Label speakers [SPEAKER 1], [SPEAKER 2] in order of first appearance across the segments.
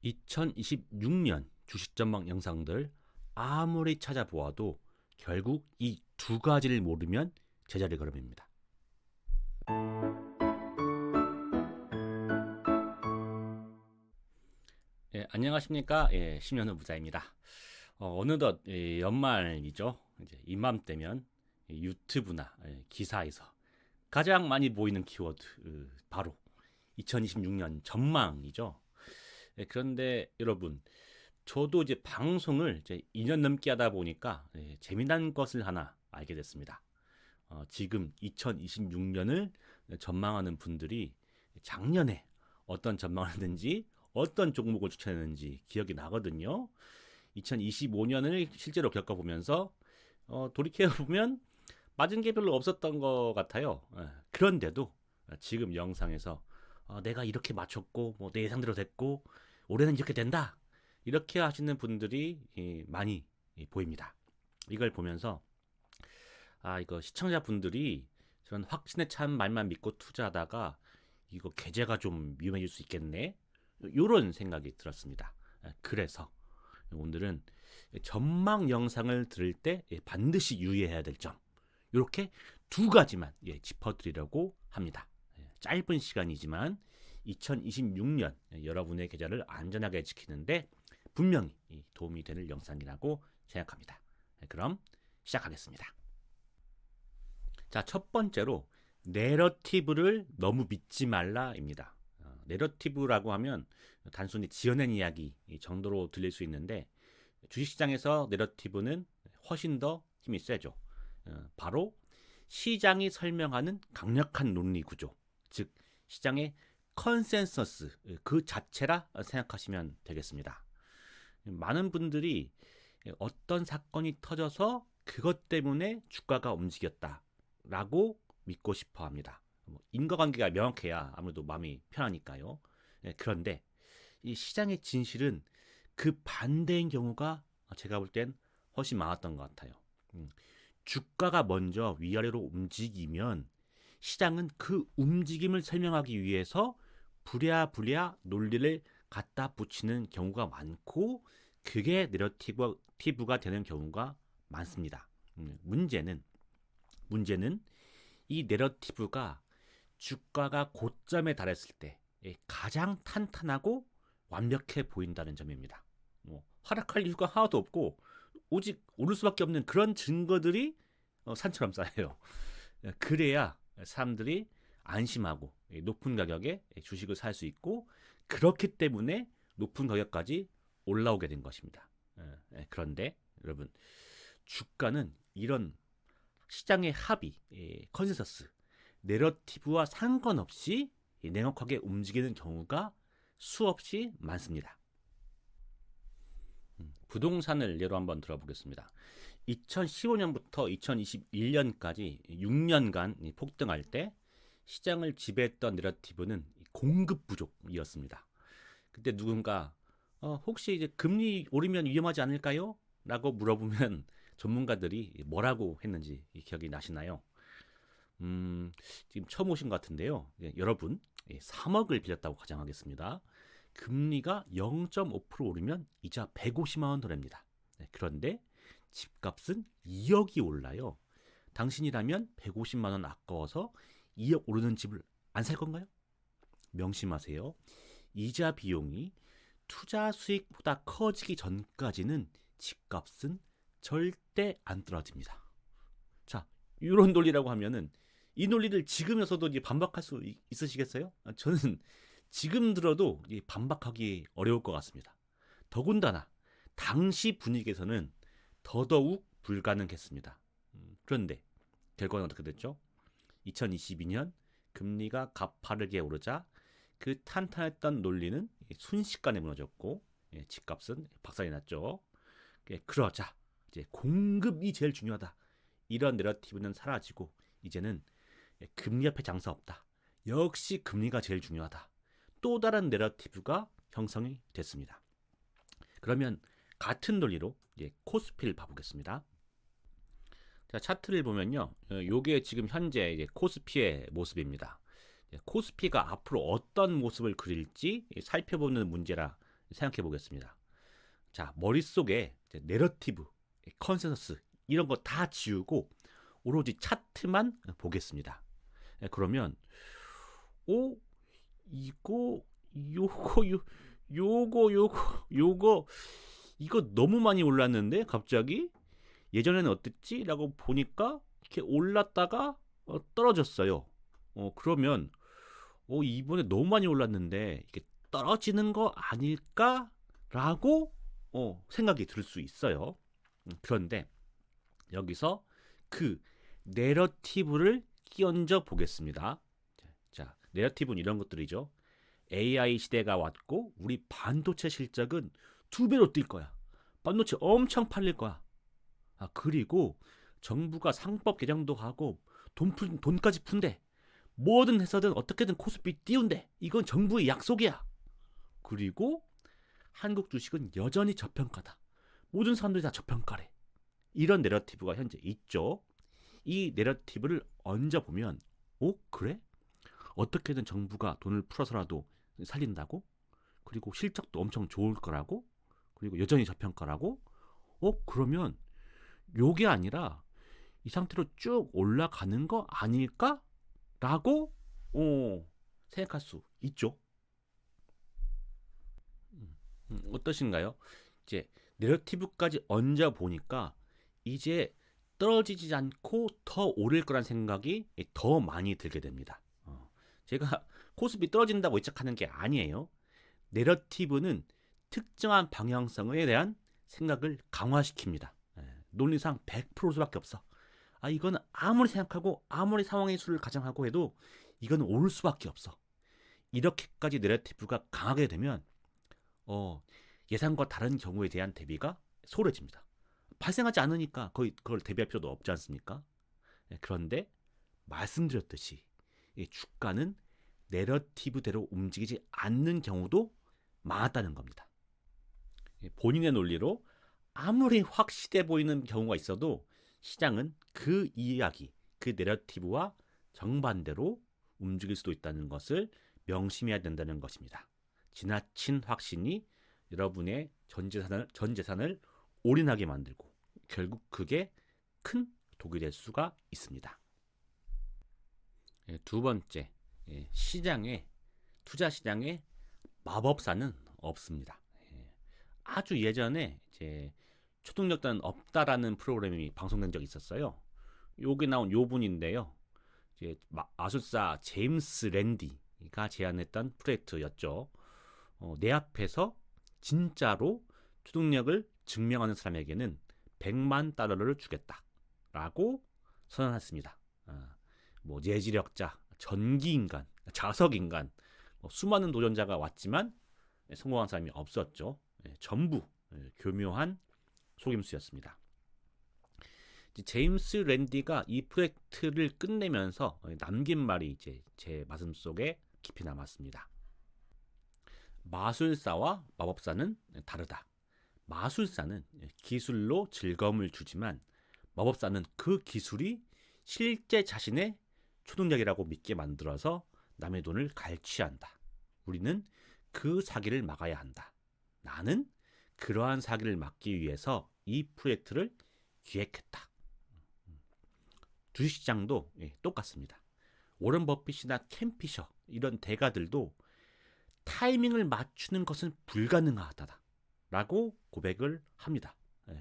[SPEAKER 1] 2026년 주식 전망 영상들 아무리 찾아보아도 결국 이 두 가지를 모르면 제자리 걸음입니다. 안녕하십니까? 심연우 부자입니다. 어느덧 연말이죠. 이제 이맘때면 유튜브나 기사에서 가장 많이 보이는 키워드 바로 2026년 전망이죠. 그런데 여러분, 저도 이제 방송을 이제 2년 넘게 하다 보니까 재미난 것을 하나 알게 됐습니다. 지금 2026년을 전망하는 분들이 작년에 어떤 전망을 했는지, 어떤 종목을 추천했는지 기억이 나거든요. 2025년을 실제로 겪어보면서 돌이켜보면 맞은 게 별로 없었던 것 같아요. 그런데도 지금 영상에서 내가 이렇게 맞췄고 내 예상대로 됐고 올해는 이렇게 된다, 이렇게 하시는 분들이 많이 보입니다. 이걸 보면서 이거 시청자분들이 저런 확신에 찬 말만 믿고 투자하다가 이거 계좌가 좀 위험해질 수 있겠네, 이런 생각이 들었습니다. 그래서 오늘은 전망 영상을 들을 때 반드시 유의해야 될 점, 이렇게 두 가지만 짚어드리려고 합니다. 짧은 시간이지만 2026년 여러분의 계좌를 안전하게 지키는데 분명히 도움이 되는 영상이라고 생각합니다. 그럼 시작하겠습니다. 자, 첫 번째로 내러티브를 너무 믿지 말라입니다. 내러티브라고 하면 단순히 지어낸 이야기 정도로 들릴 수 있는데, 주식시장에서 내러티브는 훨씬 더 힘이 세죠. 바로 시장이 설명하는 강력한 논리 구조, 즉 시장의 컨센서스 그 자체라 생각하시면 되겠습니다. 많은 분들이 어떤 사건이 터져서 그것 때문에 주가가 움직였다라고 믿고 싶어 합니다. 인과관계가 명확해야 아무래도 마음이 편하니까요. 그런데 이 시장의 진실은 그 반대인 경우가 제가 볼 땐 훨씬 많았던 것 같아요. 주가가 먼저 위아래로 움직이면 시장은 그 움직임을 설명하기 위해서 부랴부랴 논리를 갖다 붙이는 경우가 많고, 그게 내러티브가 되는 경우가 많습니다. 문제는 이 내러티브가 주가가 고점에 달했을 때 가장 탄탄하고 완벽해 보인다는 점입니다. 하락할 이유가 하나도 없고 오직 오를 수밖에 없는 그런 증거들이 산처럼 쌓여요. 그래야 사람들이 안심하고 높은 가격에 주식을 살 수 있고, 그렇기 때문에 높은 가격까지 올라오게 된 것입니다. 그런데 여러분, 주가는 이런 시장의 합의, 컨센서스, 내러티브와 상관없이 냉혹하게 움직이는 경우가 수없이 많습니다. 부동산을 예로 한번 들어보겠습니다. 2015년부터 2021년까지 6년간 폭등할 때 시장을 지배했던 내러티브는 공급 부족이었습니다. 그때 누군가 혹시 이제 금리 오르면 위험하지 않을까요? 라고 물어보면 전문가들이 뭐라고 했는지 기억이 나시나요? 지금 처음 오신 것 같은데요. 여러분, 3억을 빌렸다고 가정하겠습니다. 금리가 0.5% 오르면 이자 150만 원 더 냅니다. 그런데 집값은 2억이 올라요. 당신이라면 150만 원 아까워서 2억 오르는 집을 안 살 건가요? 명심하세요. 이자 비용이 투자 수익보다 커지기 전까지는 집값은 절대 안 떨어집니다. 자, 이런 논리라고 하면은 이 논리를 지금에서도 반박할 수 있으시겠어요? 저는 지금 들어도 반박하기 어려울 것 같습니다. 더군다나 당시 분위기에서는 더더욱 불가능했습니다. 그런데 결과는 어떻게 됐죠? 2022년 금리가 가파르게 오르자 그 탄탄했던 논리는 순식간에 무너졌고, 집값은 박살이 났죠. 그러자 이제 공급이 제일 중요하다, 이런 내러티브는 사라지고 이제는 금리 앞에 장사 없다, 역시 금리가 제일 중요하다, 또 다른 내러티브가 형성이 됐습니다. 그러면 같은 논리로 코스피를 봐보겠습니다. 자, 차트를 보면요, 요게 지금 현재 코스피의 모습입니다. 코스피가 앞으로 어떤 모습을 그릴지 살펴보는 문제라 생각해 보겠습니다. 자, 머릿속에 이제 내러티브, 컨센서스 이런 거 다 지우고 오로지 차트만 보겠습니다. 그러면 오 이거 요거 요거 이거 너무 많이 올랐는데 갑자기 예전에는 어땠지? 라고 보니까 이렇게 올랐다가 떨어졌어요. 그러면 이번에 너무 많이 올랐는데 이게 떨어지는 거 아닐까라고 생각이 들 수 있어요. 그런데 여기서 그 내러티브를 끼얹어 보겠습니다. 자, 내러티브는 이런 것들이죠. AI 시대가 왔고 우리 반도체 실적은 2배로 뛸 거야. 반도체 엄청 팔릴 거야. 그리고 정부가 상법 개정도 하고 돈까지 푼대. 뭐든 해서든 어떻게든 코스피 띄운대. 이건 정부의 약속이야. 그리고 한국 주식은 여전히 저평가다. 모든 사람들이 다 저평가래. 이런 내러티브가 현재 있죠. 이 내러티브를 얹어보면 그래? 어떻게든 정부가 돈을 풀어서라도 살린다고? 그리고 실적도 엄청 좋을 거라고? 그리고 여전히 저평가라고? 그러면 요게 아니라 이 상태로 쭉 올라가는 거 아닐까? 라고 생각할 수 있죠. 어떠신가요? 이제 내러티브까지 얹어 보니까 이제 떨어지지 않고 더 오를 거란 생각이 더 많이 들게 됩니다. 제가 코스피 떨어진다고 예측하는 게 아니에요. 내러티브는 특정한 방향성에 대한 생각을 강화시킵니다. 논리상 100% 수밖에 없어. 이거는 아무리 생각하고 아무리 상황의 수를 가정하고 해도 이거는 오를 수밖에 없어. 이렇게까지 내러티브가 강하게 되면 예상과 다른 경우에 대한 대비가 소홀해집니다. 발생하지 않으니까 거의 그걸 대비할 필요도 없지 않습니까? 그런데 말씀드렸듯이 주가는 내러티브대로 움직이지 않는 경우도 많았다는 겁니다. 본인의 논리로 아무리 확실해 보이는 경우가 있어도 시장은 그 이야기, 그 내러티브와 정반대로 움직일 수도 있다는 것을 명심해야 된다는 것입니다. 지나친 확신이 여러분의 전 재산을 올인하게 만들고 결국 그게 큰 독이 될 수가 있습니다. 두 번째, 투자 시장에 마법사는 없습니다. 아주 예전에 이제 초능력자는 없다라는 프로그램이 방송된 적이 있었어요. 여기 나온 요 분인데요. 이제 마술사 제임스 랜디가 제안했던 프로젝트였죠. 내 앞에서 진짜로 초능력을 증명하는 사람에게는 100만 달러를 주겠다라고 선언했습니다. 내지력자, 전기인간, 자석인간, 수많은 도전자가 왔지만 성공한 사람이 없었죠. 전부 교묘한 속임수였습니다. 제임스 랜디가 이 프로젝트를 끝내면서 남긴 말이 이제 제 마음속에 깊이 남았습니다. 마술사와 마법사는 다르다. 마술사는 기술로 즐거움을 주지만 마법사는 그 기술이 실제 자신의 초능력이라고 믿게 만들어서 남의 돈을 갈취한다. 우리는 그 사기를 막아야 한다. 나는 그러한 사기를 막기 위해서 이 프로젝트를 기획했다. 주식시장도 똑같습니다. 워런 버핏이나 켄 피셔 이런 대가들도 타이밍을 맞추는 것은 불가능하다라고 고백을 합니다.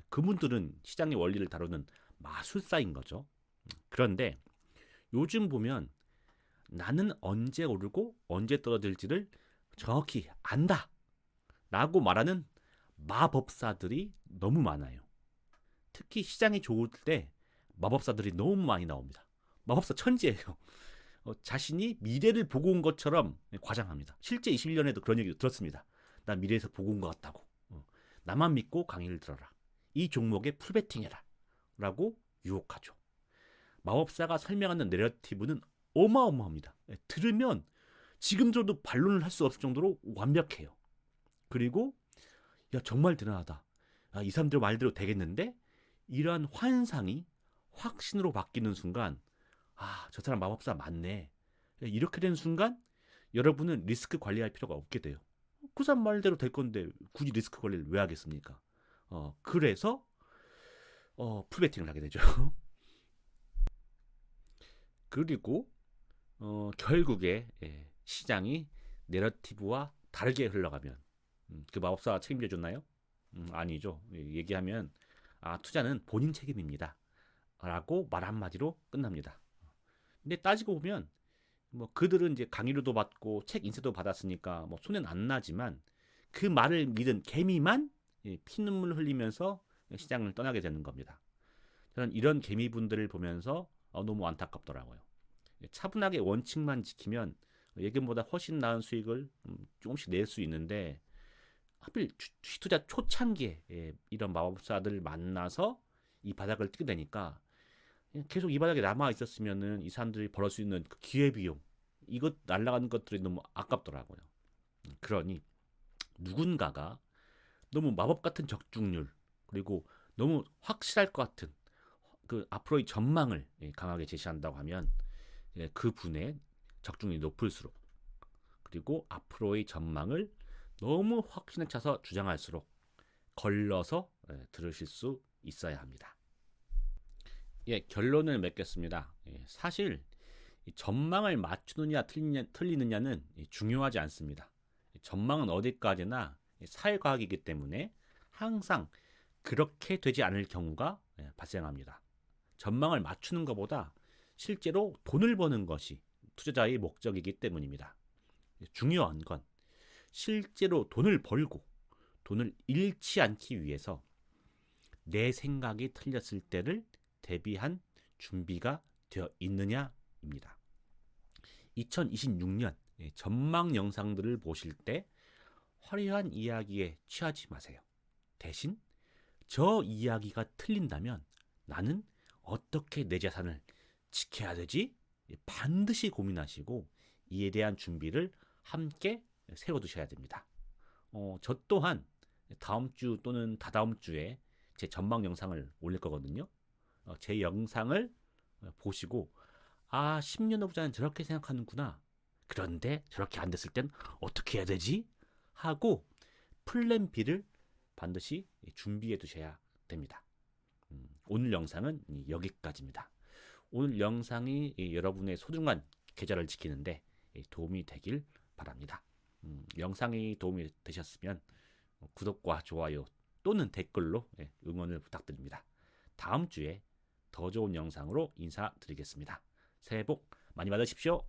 [SPEAKER 1] 그분들은 시장의 원리를 다루는 마술사인 거죠. 그런데 요즘 보면 나는 언제 오르고 언제 떨어질지를 정확히 안다 라고 말하는 마법사들이 너무 많아요. 특히 시장이 좋을 때 마법사들이 너무 많이 나옵니다. 마법사 천지예요. 자신이 미래를 보고 온 것처럼 과장합니다. 실제 21년에도 그런 얘기 들었습니다. 나 미래에서 보고 온 것 같다고. 나만 믿고 강의를 들어라. 이 종목에 풀베팅해라. 라고 유혹하죠. 마법사가 설명하는 내러티브는 어마어마합니다. 들으면 지금 들어도 반론을 할 수 없을 정도로 완벽해요. 그리고 정말 대단하다. 이 사람들 말대로 되겠는데? 이러한 환상이 확신으로 바뀌는 순간 저 사람 마법사 맞네. 이렇게 되는 순간 여러분은 리스크 관리할 필요가 없게 돼요. 그 사람 말대로 될 건데 굳이 리스크 관리를 왜 하겠습니까? 그래서 풀베팅을 하게 되죠. 그리고 결국에 시장이 내러티브와 다르게 흘러가면 그 마법사가 책임져 줬나요? 아니죠. 얘기하면 투자는 본인 책임입니다. 라고 말 한마디로 끝납니다. 근데 따지고 보면 뭐 그들은 이제 강의료도 받고 책 인쇄도 받았으니까 뭐 손해는 안 나지만 그 말을 믿은 개미만 피눈물 흘리면서 시장을 떠나게 되는 겁니다. 저는 이런 개미분들을 보면서 너무 안타깝더라고요. 차분하게 원칙만 지키면 예금보다 훨씬 나은 수익을 조금씩 낼 수 있는데 하필 주식 투자 초창기에 이런 마법사들 만나서 이 바닥을 뛰게 되니까 계속 이 바닥에 남아 있었으면은 이 사람들이 벌을 수 있는 그 기회 비용 이것 날아가는 것들이 너무 아깝더라고요. 그러니 누군가가 너무 마법 같은 적중률 그리고 너무 확실할 것 같은 그 앞으로의 전망을 강하게 제시한다고 하면 그 분의 적중률이 높을수록 그리고 앞으로의 전망을 너무 확신에 차서 주장할수록 걸러서 들으실 수 있어야 합니다. 결론을 맺겠습니다. 사실 전망을 맞추느냐 틀리느냐는 중요하지 않습니다. 전망은 어디까지나 사회과학이기 때문에 항상 그렇게 되지 않을 경우가 발생합니다. 전망을 맞추는 것보다 실제로 돈을 버는 것이 투자자의 목적이기 때문입니다. 중요한 건 실제로 돈을 벌고 돈을 잃지 않기 위해서 내 생각이 틀렸을 때를 대비한 준비가 되어 있느냐입니다. 2026년 전망 영상들을 보실 때 화려한 이야기에 취하지 마세요. 대신 저 이야기가 틀린다면 나는 어떻게 내 자산을 지켜야 되지? 반드시 고민하시고 이에 대한 준비를 함께 세워두셔야 됩니다. 저 또한 다음 주 또는 다다음 주에 제 전망 영상을 올릴 거거든요. 제 영상을 보시고 10년 후보자는 저렇게 생각하는구나. 그런데 저렇게 안 됐을 땐 어떻게 해야 되지? 하고 플랜 B를 반드시 준비해 두셔야 됩니다. 오늘 영상은 여기까지입니다. 오늘 영상이 여러분의 소중한 계좌를 지키는데 도움이 되길 바랍니다. 영상이 도움이 되셨으면 구독과 좋아요 또는 댓글로 응원을 부탁드립니다. 다음 주에 더 좋은 영상으로 인사드리겠습니다. 새해 복 많이 받으십시오.